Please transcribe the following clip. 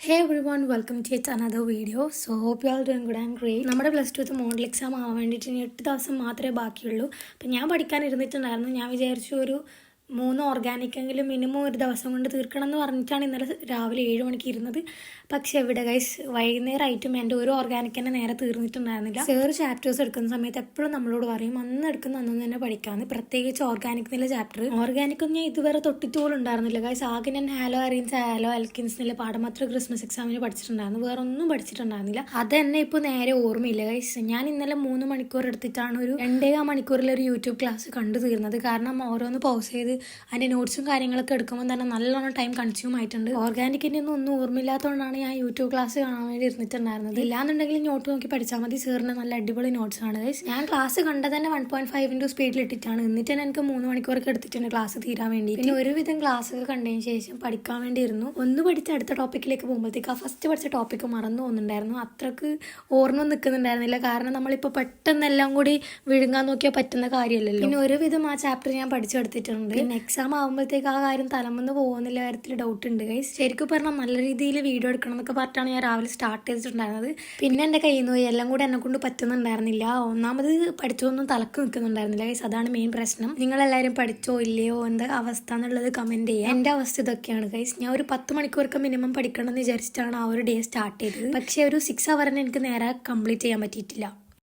Hey everyone, welcome to yet another video. So hope you all doing good and great. നമ്മുടെ +2 model exam ആവാൻ വേണ്ടിയിട്ട് 8 ദിവസം മാത്രമേ ബാക്കിയുള്ളൂ. അപ്പം ഞാൻ പഠിക്കാൻ ഇരുന്നിട്ടുണ്ടായിരുന്നു. ഞാൻ വിചാരിച്ചു ഒരു 3 ഓർഗാനിക്കെങ്കിലും മിനിമം ഒരു ദിവസം കൊണ്ട് തീർക്കണം എന്ന് പറഞ്ഞിട്ടാണ് ഇന്നലെ രാവിലെ 7 മണിക്ക് ഇരുന്നത്. പക്ഷേ എവിടെ ഗൈസ്, വൈകുന്നേരമായിട്ടും എൻ്റെ ഒരു ഓർഗാനിക് തന്നെ നേരെ തീർന്നിട്ടുണ്ടായിരുന്നില്ല. സേർ ചാപ്റ്റേഴ്സ് എടുക്കുന്ന സമയത്ത് എപ്പോഴും നമ്മളോട് പറയും അന്ന് എടുക്കുന്ന അന്ന് തന്നെ പഠിക്കാമെന്ന്. പ്രത്യേകിച്ച് ഓർഗാനിക് എന്നുള്ള ചാപ്റ്റർ. ഓർഗാനിക് ഒന്നും ഞാൻ ഇതുവരെ തൊട്ടിട്ട് പോലും ഉണ്ടായിരുന്നില്ല ഗൈസ്. ആകെ ഞാൻ ഹാലോ അറീൻസ് ഹാലോ അൽക്കിൻസ് എന്നുള്ള പാഠം മാത്രം ക്രിസ്മസ് എക്സാമിന് പഠിച്ചിട്ടുണ്ടായിരുന്നു. വേറെ ഒന്നും പഠിച്ചിട്ടുണ്ടായിരുന്നില്ല. അത് തന്നെ ഇപ്പോൾ നേരെ ഓർമ്മയില്ല ഗൈസ്. ഞാൻ ഇന്നലെ 3 മണിക്കൂർ എടുത്തിട്ടാണ് ഒരു 2.5 മണിക്കൂറിലൊരു യൂട്യൂബ് ക്ലാസ് കണ്ടു തീർന്നത്. കാരണം ഓരോന്ന് പൗസ് ചെയ്ത് അതിൻ്റെ നോട്ട്സും കാര്യങ്ങളൊക്കെ എടുക്കുമ്പോൾ തന്നെ നല്ലോണം ടൈം കൺസ്യൂം ആയിട്ടുണ്ട്. ഓർഗാനിക്കിൻ്റെ ഒന്നും ഓർമ്മയില്ലാത്തതുകൊണ്ടാണ് ഞാൻ യൂട്യൂബ് ക്ലാസ് കാണാൻ വേണ്ടി ഇരുന്നിട്ടുണ്ടായിരുന്നത്. ഇല്ലാന്നുണ്ടെങ്കിൽ നോട്ട് നോക്കി പഠിച്ചാൽ മതി. സാറിന് നല്ല അടിപൊളി നോട്ട്സ് ആണ് ഗൈസ്. ഞാൻ ക്ലാസ് കണ്ടത് തന്നെ 1.5 സ്പീഡിൽ ഇട്ടിട്ടാണ്. എന്നിട്ട് തന്നെ എനിക്ക് 3 മണിക്കൂറൊക്കെ എടുത്തിട്ടുണ്ട് ക്ലാസ് തീരാൻ വേണ്ടി. പിന്നെ ഒരുവിധം ക്ലാസ് ഒക്കെ കണ്ടതിന് ശേഷം പഠിക്കാൻ വേണ്ടി ഇരുന്നു. ഒന്ന് പഠിച്ച അടുത്ത ടോപ്പിക്കിലേക്ക് പോകുമ്പോഴത്തേക്ക് ആ ഫസ്റ്റ് പഠിച്ച ടോപ്പിക്ക് മറന്നു പോകുന്നുണ്ടായിരുന്നു. അത്രക്ക് ഓർമ്മ നിൽക്കുന്നുണ്ടായിരുന്നില്ല. കാരണം നമ്മളിപ്പോൾ പെട്ടെന്നെല്ലാം കൂടി വിഴുങ്ങാൻ നോക്കിയാൽ പറ്റുന്ന കാര്യമല്ലല്ലോ. പിന്നെ ഒരുവിധം ആ ചാപ്റ്റർ ഞാൻ പഠിച്ചെടുത്തിട്ടുണ്ട്. പിന്നെ എക്സാം ആകുമ്പോഴത്തേക്ക് ആ കാര്യം തലമെന്ന് പോകുന്നില്ല കാര്യത്തിൽ ഡൗട്ട് ഉണ്ട് ഗൈസ്. ശരിക്കും പറഞ്ഞാൽ നല്ല രീതിയിൽ വീഡിയോ എടുക്കണം എന്നൊക്കെ പറഞ്ഞിട്ടാണ് ഞാൻ രാവിലെ സ്റ്റാർട്ട് ചെയ്തിട്ടുണ്ടായിരുന്നത്. പിന്നെ എൻ്റെ കയ്യിൽ നിന്ന് പോയി എല്ലാം കൂടെ എന്നെ കൊണ്ട് പറ്റുന്നുണ്ടായിരുന്നില്ല. ഒന്നാമത് പഠിച്ചൊന്നും തലക്ക് നിൽക്കുന്നുണ്ടായിരുന്നില്ല ഗൈസ്. അതാണ് മെയിൻ പ്രശ്നം. നിങ്ങളെല്ലാവരും പഠിച്ചോ ഇല്ലയോ എന്താ അവസ്ഥ എന്നുള്ളത് കമൻറ്റ് ചെയ്യുക. എൻ്റെ അവസ്ഥ ഇതൊക്കെയാണ് ഗൈസ്. ഞാൻ ഒരു 10 മണിക്കൂറൊക്കെ മിനിമം പഠിക്കണം എന്ന് വിചാരിച്ചിട്ടാണ് ആ ഒരു ഡേ സ്റ്റാർട്ട് ചെയ്തത്. പക്ഷേ ഒരു 6 അവർ എനിക്ക് നേരെ കംപ്ലീറ്റ് ചെയ്യാൻ പറ്റിയിട്ടില്ല.